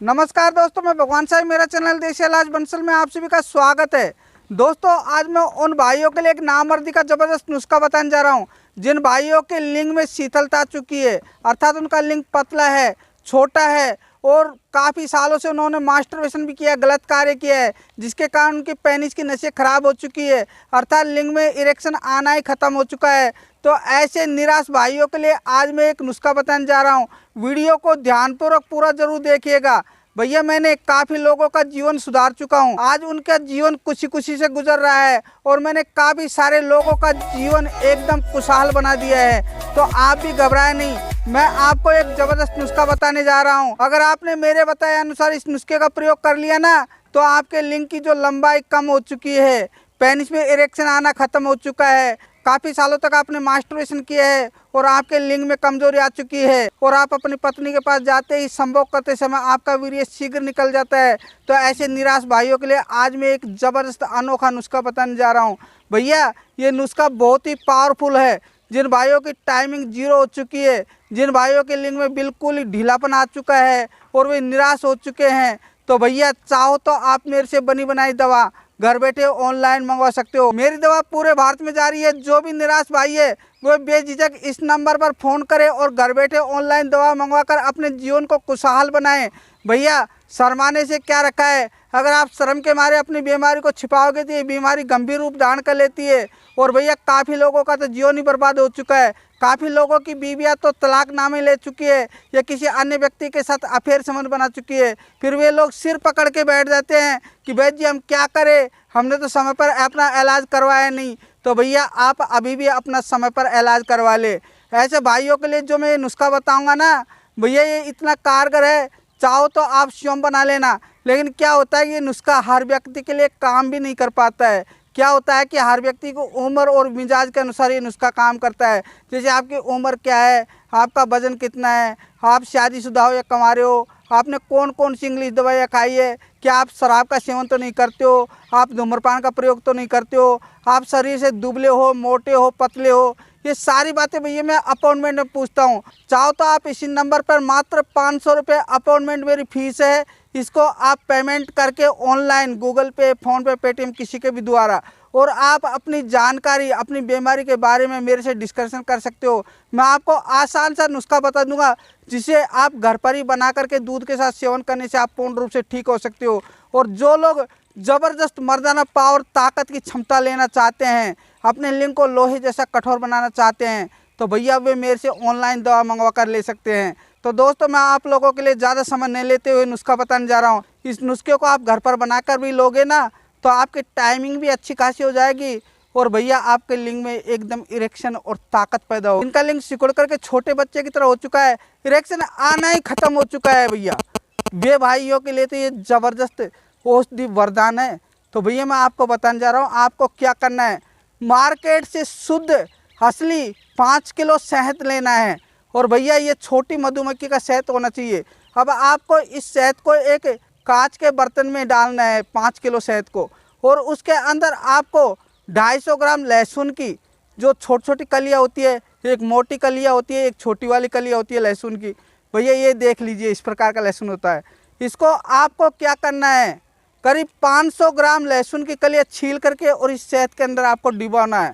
नमस्कार दोस्तों, मैं भगवान साहब, मेरा चैनल देसी इलाज बंसल में आप सभी का स्वागत है। दोस्तों, आज मैं उन भाइयों के लिए एक नामर्दी का ज़बरदस्त नुस्खा बताने जा रहा हूं, जिन भाइयों के लिंग में शीतलता आ चुकी है, अर्थात उनका लिंग पतला है, छोटा है और काफ़ी सालों से उन्होंने मास्टरबेशन भी किया, गलत कार्य किया है, जिसके कारण उनकी पेनिस की नसें खराब हो चुकी है, अर्थात लिंग में इरेक्शन आना ही ख़त्म हो चुका है। तो ऐसे निराश भाइयों के लिए आज मैं एक नुस्खा बताने जा रहा हूँ। वीडियो को ध्यानपूर्वक पूरा जरूर देखिएगा। भैया, मैंने काफ़ी लोगों का जीवन सुधार चुका हूँ। आज उनका जीवन खुशी खुशी से गुजर रहा है और मैंने काफ़ी सारे लोगों का जीवन एकदम खुशहाल बना दिया है। तो आप भी घबराए नहीं, मैं आपको एक ज़बरदस्त नुस्खा बताने जा रहा हूँ। अगर आपने मेरे बताए अनुसार इस नुस्खे का प्रयोग कर लिया ना, तो आपके लिंग की जो लंबाई कम हो चुकी है, पेनिस में इरेक्शन आना ख़त्म हो चुका है, काफ़ी सालों तक आपने मास्टरबेशन किया है और आपके लिंग में कमजोरी आ चुकी है और आप अपनी पत्नी के पास जाते ही संभोग करते समय आपका वीर्य शीघ्र निकल जाता है, तो ऐसे निराश भाइयों के लिए आज मैं एक ज़बरदस्त अनोखा नुस्खा बताने जा रहा हूँ। भैया, ये नुस्खा बहुत ही पावरफुल है। जिन भाइयों की टाइमिंग जीरो हो चुकी है, जिन भाइयों के लिंग में बिल्कुल ही ढीलापन आ चुका है और वे निराश हो चुके हैं, तो भैया चाहो तो आप मेरे से बनी बनाई दवा घर बैठे ऑनलाइन मंगवा सकते हो। मेरी दवा पूरे भारत में जा रही है। जो भी निराश भाई है वो बेझिझक इस नंबर पर फ़ोन करे और घर बैठे ऑनलाइन दवा मंगवाकर अपने जीवन को खुशहाल बनाएं। भैया, शर्माने से क्या रखा है, अगर आप शर्म के मारे अपनी बीमारी को छिपाओगे तो ये बीमारी गंभीर रूप धारण कर लेती है। और भैया, काफ़ी लोगों का तो जीवन ही बर्बाद हो चुका है। काफ़ी लोगों की बीवियाँ तो तलाकनामे ले चुकी है या किसी अन्य व्यक्ति के साथ अफेयर संबंध बना चुकी है। फिर वे लोग सिर पकड़ के बैठ जाते हैं कि भाई जी हम क्या करें, हमने तो समय पर अपना इलाज करवाया नहीं। तो भैया, आप अभी भी अपना समय पर इलाज करवा ले। ऐसे भाइयों के लिए जो मैं नुस्खा बताऊंगा ना भैया, ये इतना कारगर है, चाहो तो आप स्वयं बना लेना। लेकिन क्या होता है कि ये नुस्खा हर व्यक्ति के लिए काम भी नहीं कर पाता है। क्या होता है कि हर व्यक्ति को उम्र और मिजाज के अनुसार ये नुस्खा काम करता है। जैसे आपकी उम्र क्या है, आपका वजन कितना है, आप शादीशुदा हो या कुंवारे हो, आपने कौन कौन सी इंग्लिश दवाइयाँ खाई है, क्या आप शराब का सेवन तो नहीं करते हो, आप धूम्रपान का प्रयोग तो नहीं करते हो, आप शरीर से दुबले हो, मोटे हो, पतले हो, ये सारी बातें भैया मैं अपॉइंटमेंट में पूछता हूँ। चाहो तो आप इसी नंबर पर मात्र 500 रुपये अपॉइंटमेंट मेरी फीस है, इसको आप पेमेंट करके ऑनलाइन गूगल पे, फ़ोन पे, पेटीएम किसी के भी द्वारा, और आप अपनी जानकारी अपनी बीमारी के बारे में मेरे से डिस्कशन कर सकते हो। मैं आपको आसान सा नुस्खा बता दूंगा जिसे आप घर पर ही बना करके दूध के साथ सेवन करने से आप पूर्ण रूप से ठीक हो सकते हो। और जो लोग ज़बरदस्त मर्दाना पावर, ताकत की क्षमता लेना चाहते हैं, अपने लिंग को लोहे जैसा कठोर बनाना चाहते हैं, तो भैया वे मेरे से ऑनलाइन दवा मंगवा कर ले सकते हैं। तो दोस्तों, मैं आप लोगों के लिए ज़्यादा समय नहीं लेते हुए नुस्खा बताने जा रहा हूँ। इस नुस्खे को आप घर पर बनाकर भी लोगे ना, तो आपकी टाइमिंग भी अच्छी खासी हो जाएगी और भैया आपके लिंग में एकदम इरेक्शन और ताकत पैदा हो। इनका लिंग सिकुड़ करके छोटे बच्चे की तरह हो चुका है, इरेक्शन आना ही खत्म हो चुका है। भैया, वे भाइयों के लिए तो ये ज़बरदस्त औषधि वरदान है। तो भैया, मैं आपको बताने जा रहा हूँ आपको क्या करना है। मार्केट से शुद्ध असली 5 किलो शहद लेना है और भैया ये छोटी मधुमक्खी का शहद होना चाहिए। अब आपको इस शहद को एक कांच के बर्तन में डालना है, 5 किलो शहद को, और उसके अंदर आपको 250 ग्राम लहसुन की जो छोटी छोटी कलियाँ होती है, एक मोटी कलियाँ होती है, एक छोटी वाली कलियाँ होती है लहसुन की। भैया ये देख लीजिए, इस प्रकार का लहसुन होता है। इसको आपको क्या करना है, करीब 500 ग्राम लहसुन की कलियाँ छील करके और इस शहद के अंदर आपको डिबाना है,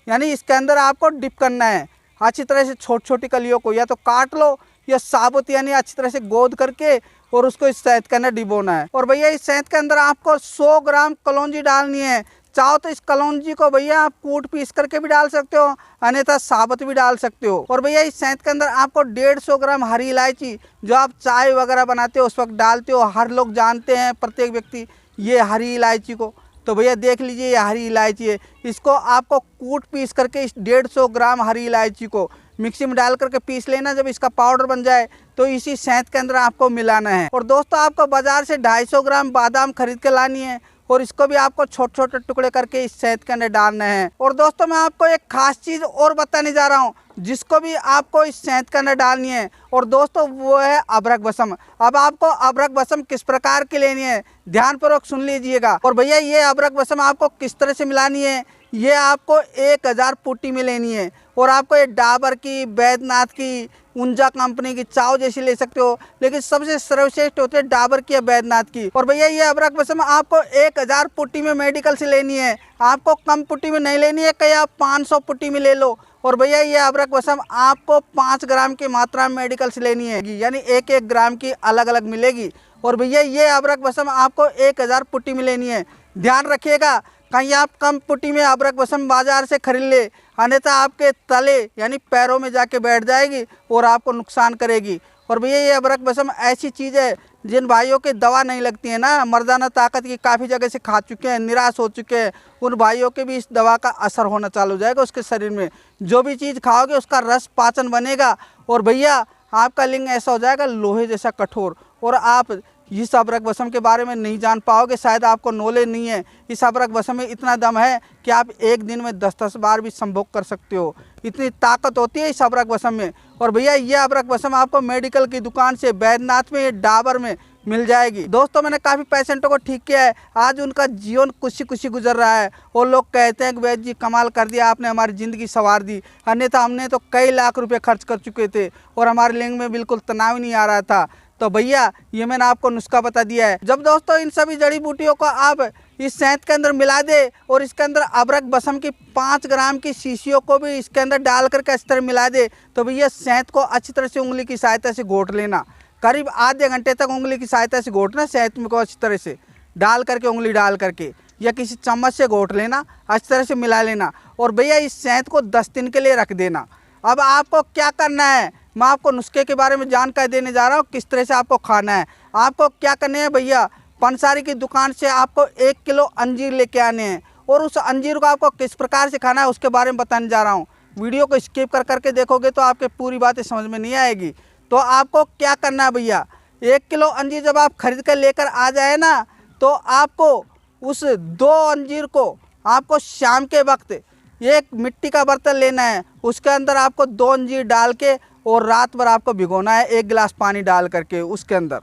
यानी इसके अंदर आपको डिप करना है। अच्छी तरह से छोटी छोटी कलियों को या तो काट लो या साबुत यानी अच्छी तरह से गोद करके और उसको इस शहद के अंदर डिबोना है। और भैया इस शहद के अंदर आपको 100 ग्राम कलौंजी डालनी है। चाहो तो इस कलौंजी को भैया आप कूट पीस करके भी डाल सकते हो, अन्यथा साबुत भी डाल सकते हो। और भैया इस शहद के अंदर आपको 150 ग्राम हरी इलायची, जो आप चाय वगैरह बनाते हो उस वक्त डालते हो, हर लोग जानते हैं, प्रत्येक व्यक्ति, ये हरी इलायची को। तो भैया देख लीजिए, ये हरी इलायची है, इसको आपको कूट पीस करके इस 150 ग्राम हरी इलायची को मिक्सी में डाल करके पीस लेना। जब इसका पाउडर बन जाए तो इसी शहद के अंदर आपको मिलाना है। और दोस्तों, आपको बाजार से 250 ग्राम बादाम खरीद के लानी है और इसको भी आपको छोटे छोटे टुकड़े करके इस शहद के अंदर डालना है। और दोस्तों, मैं आपको एक खास चीज़ और बताने जा रहा हूँ जिसको भी आपको इस शहद के अंदर डालनी है। और दोस्तों, वो है अबरक बसम। अब आपको अबरक बसम किस प्रकार की लेनी है, ध्यानपूर्वक सुन लीजिएगा। और भैया ये अबरक बसम आपको किस तरह से मिलानी है, ये आपको 1000 पुट्टी में लेनी है और आपको ये डाबर की, बैद्यनाथ की, ऊंजा कंपनी की, चाव जैसी ले सकते हो, लेकिन सबसे सर्वश्रेष्ठ होती है डाबर की या बैद्यनाथ की। और भैया ये अबरख बसम आपको 1000 पुट्टी में मेडिकल से लेनी है, आपको कम पुट्टी में नहीं लेनी है, कहीं आप 500 पुट्टी में ले लो। और भैया ये अबरख बसम आपको 5 ग्राम की मात्रा में मेडिकल से लेनी है, यानी 1-1 ग्राम की अलग अलग मिलेगी। और भैया ये अबरख बसम आपको 1000 पुट्टी में लेनी है। ध्यान रखिएगा कहीं आप कम पुट्टी में अबरख बसम बाजार से खरीद ले, अन्यथा आपके तले यानी पैरों में जाके बैठ जाएगी और आपको नुकसान करेगी। और भैया ये अबरख बसम ऐसी चीज़ है जिन भाइयों की दवा नहीं लगती है ना, मर्दाना ताकत की काफ़ी जगह से खा चुके हैं, निराश हो चुके हैं, उन भाइयों के भी इस दवा का असर होना चालू हो जाएगा उसके शरीर में। जो भी चीज़ खाओगे उसका रस पाचन बनेगा और भैया आपका लिंग ऐसा हो जाएगा लोहे जैसा कठोर। और आप इस अबरख बसम के बारे में नहीं जान पाओगे, शायद आपको नॉलेज नहीं है। इस अबरख बसम में इतना दम है कि आप एक दिन में 10-10 बार भी संभोग कर सकते हो, इतनी ताकत होती है इस अबरख बसम में। और भैया ये अबरख बसम आपको मेडिकल की दुकान से, बैद्यनाथ में, डाबर में मिल जाएगी। दोस्तों मैंने काफ़ी पेशेंटों को ठीक किया है, आज उनका जीवन खुशी खुशी गुजर रहा है और लोग कहते हैं कि वैद्य जी कमाल कर दिया, आपने हमारी ज़िंदगी संवार दी, अन्यथा हमने तो कई लाख रुपए खर्च कर चुके थे और हमारे लिंग में बिल्कुल तनाव नहीं आ रहा था। तो भैया ये मैंने आपको नुस्खा बता दिया है। जब दोस्तों इन सभी जड़ी बूटियों को आप इस शहद के अंदर मिला दे और इसके अंदर अबरख बसम की 5 ग्राम की शीशियों को भी इसके अंदर डाल करके इस तरह मिला दे, तो भैया शहद को अच्छी तरह से उंगली की सहायता से घोट लेना, करीब आधे घंटे तक उंगली की सहायता से घोटना, शहद में को अच्छी तरह से डाल करके, उंगली डाल करके या किसी चम्मच से घोट लेना, अच्छी तरह से मिला लेना। और भैया इस शहद को 10 दिन के लिए रख देना। अब आपको क्या करना है, मैं आपको नुस्खे के बारे में जानकारी देने जा रहा हूँ, किस तरह से आपको खाना है। आपको क्या करने हैं भैया, पंसारी की दुकान से आपको 1 किलो अंजीर लेके आने हैं और उस अंजीर को आपको किस प्रकार से खाना है उसके बारे में बताने जा रहा हूँ। वीडियो को स्किप कर करके देखोगे तो आपके पूरी बातें समझ में नहीं आएगी। तो आपको क्या करना है भैया, 1 किलो अंजीर जब आप खरीद कर लेकर आ जाए ना, तो आपको उस 2 अंजीर को आपको शाम के वक्त एक मिट्टी का बर्तन लेना है, उसके अंदर आपको 2 अंजीर डाल के और रात भर आपको भिगोना है 1 गिलास पानी डाल करके उसके अंदर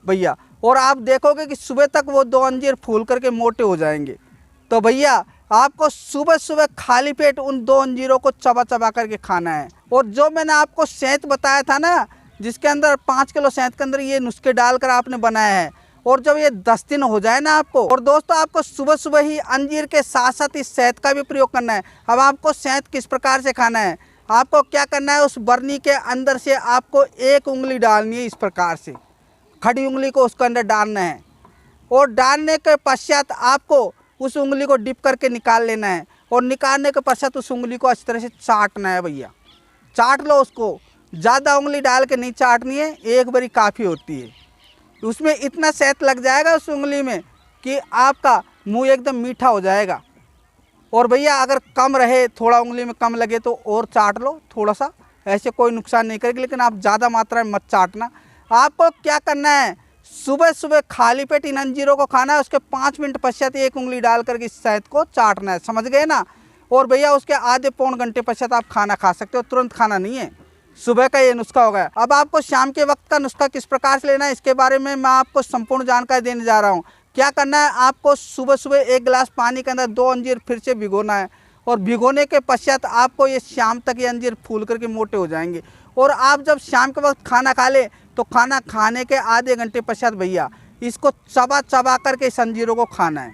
भैया। और आप देखोगे कि सुबह तक वो 2 अंजीर फूल करके मोटे हो जाएंगे। तो भैया आपको सुबह सुबह खाली पेट उन 2 अंजीरों को चबा चबा करके खाना है। और जो मैंने आपको शहद बताया था ना, जिसके अंदर 5 किलो शहद के अंदर ये नुस्खे डालकर आपने बनाया है, और जब ये 10 दिन हो जाए ना आपको, और दोस्तों आपको सुबह सुबह ही अंजीर के साथ साथ इस शहद का भी प्रयोग करना है। अब आपको शहद किस प्रकार से खाना है, आपको क्या करना है, उस बरनी के अंदर से आपको 1 उंगली डालनी है, इस प्रकार से खड़ी उंगली को उसके अंदर डालना है। और डालने के पश्चात आपको उस उंगली को डिप करके निकाल लेना है और निकालने के पश्चात उस उंगली को अच्छी तरह से चाटना है भैया। चाट लो उसको, ज़्यादा उंगली डाल के नहीं चाटनी है, एक बारी काफ़ी होती है। उसमें इतना शहद लग जाएगा उस उंगली में कि आपका मुंह एकदम मीठा हो जाएगा। और भैया अगर कम रहे, थोड़ा उंगली में कम लगे तो और चाट लो थोड़ा सा, ऐसे कोई नुकसान नहीं करेगी, लेकिन आप ज़्यादा मात्रा में मत चाटना। आपको क्या करना है, सुबह सुबह खाली पेट इन अंजीरों को खाना है, उसके 5 मिनट पश्चात 1 उंगली डाल करके इस शहद को चाटना है, समझ गए ना। और भैया उसके आधे पौन घंटे पश्चात आप खाना खा सकते हो, तुरंत खाना नहीं है। सुबह का ये नुस्खा हो गया। अब आपको शाम के वक्त का नुस्खा किस प्रकार से लेना है, इसके बारे में मैं आपको संपूर्ण जानकारी देने जा रहा हूँ। क्या करना है, आपको सुबह सुबह 1 गिलास पानी के अंदर 2 अंजीर फिर से भिगोना है और भिगोने के पश्चात आपको ये शाम तक ये अंजीर फूल करके मोटे हो जाएंगे। और आप जब शाम के वक्त खाना खा ले तो खाना खाने के आधे घंटे पश्चात भैया इसको चबा चबा करके इस अंजीरों को खाना है,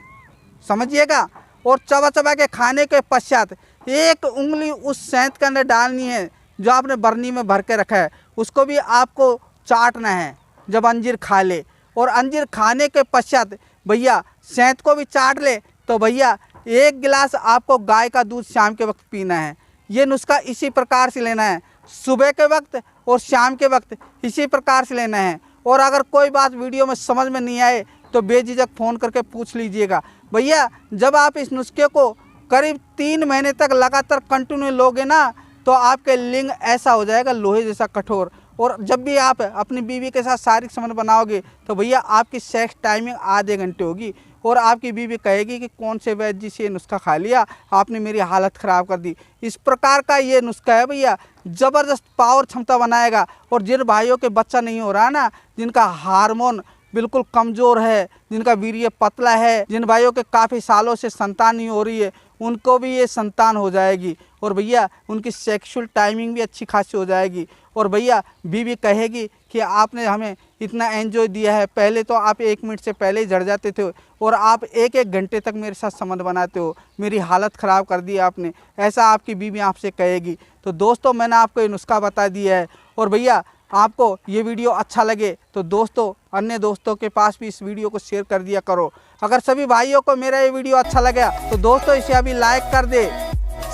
समझिएगा। और चबा चबा के खाने के पश्चात 1 उंगली उस शहद के अंदर डालनी है जो आपने बरनी में भर के रखा है, उसको भी आपको चाटना है जब अंजीर खा ले। और अंजीर खाने के पश्चात भैया शहद को भी चाट ले तो भैया 1 गिलास आपको गाय का दूध शाम के वक्त पीना है। ये नुस्खा इसी प्रकार से लेना है, सुबह के वक्त और शाम के वक्त इसी प्रकार से लेना है। और अगर कोई बात वीडियो में समझ में नहीं आए तो बेझिझक फ़ोन करके पूछ लीजिएगा। भैया जब आप इस नुस्खे को करीब 3 महीने तक लगातार कंटिन्यू लोगे ना, तो आपके लिंग ऐसा हो जाएगा लोहे जैसा कठोर। और जब भी आप अपनी बीवी के साथ शारीरिक संबंध बनाओगे तो भैया आपकी सेक्स टाइमिंग आधे घंटे होगी और आपकी बीवी कहेगी कि कौन से वैद्य जी से ये नुस्खा खा लिया, आपने मेरी हालत ख़राब कर दी। इस प्रकार का ये नुस्खा है भैया, ज़बरदस्त पावर क्षमता बनाएगा। और जिन भाइयों के बच्चा नहीं हो रहा ना, जिनका हार्मोन बिल्कुल कमज़ोर है, जिनका वीर्य पतला है, जिन भाइयों के काफ़ी सालों से संतान नहीं हो रही है, उनको भी ये संतान हो जाएगी और भैया उनकी सेक्सुअल टाइमिंग भी अच्छी खासी हो जाएगी। और भैया बीवी कहेगी कि आपने हमें इतना एंजॉय दिया है, पहले तो आप 1 मिनट से पहले ही झड़ जाते थे और आप 1-1 घंटे तक मेरे साथ संबंध बनाते हो, मेरी हालत ख़राब कर दी आपने, ऐसा आपकी बीवी आपसे कहेगी। तो दोस्तों मैंने आपको ये नुस्खा बता दिया है। और भैया आपको ये वीडियो अच्छा लगे तो दोस्तों अन्य दोस्तों के पास भी इस वीडियो को शेयर कर दिया करो। अगर सभी भाइयों को मेरा ये वीडियो अच्छा लगा तो दोस्तों इसे अभी लाइक कर दे,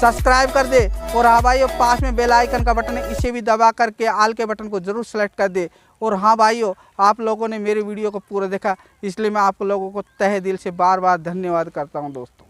सब्सक्राइब कर दे और हाँ भाइयों पास में बेल आइकन का बटन है, इसे भी दबा करके आल के बटन को ज़रूर सेलेक्ट कर दे। और हाँ भाइयों आप लोगों ने मेरे वीडियो को पूरा देखा, इसलिए मैं आप लोगों को तहे दिल से बार बार धन्यवाद करता हूँ दोस्तों।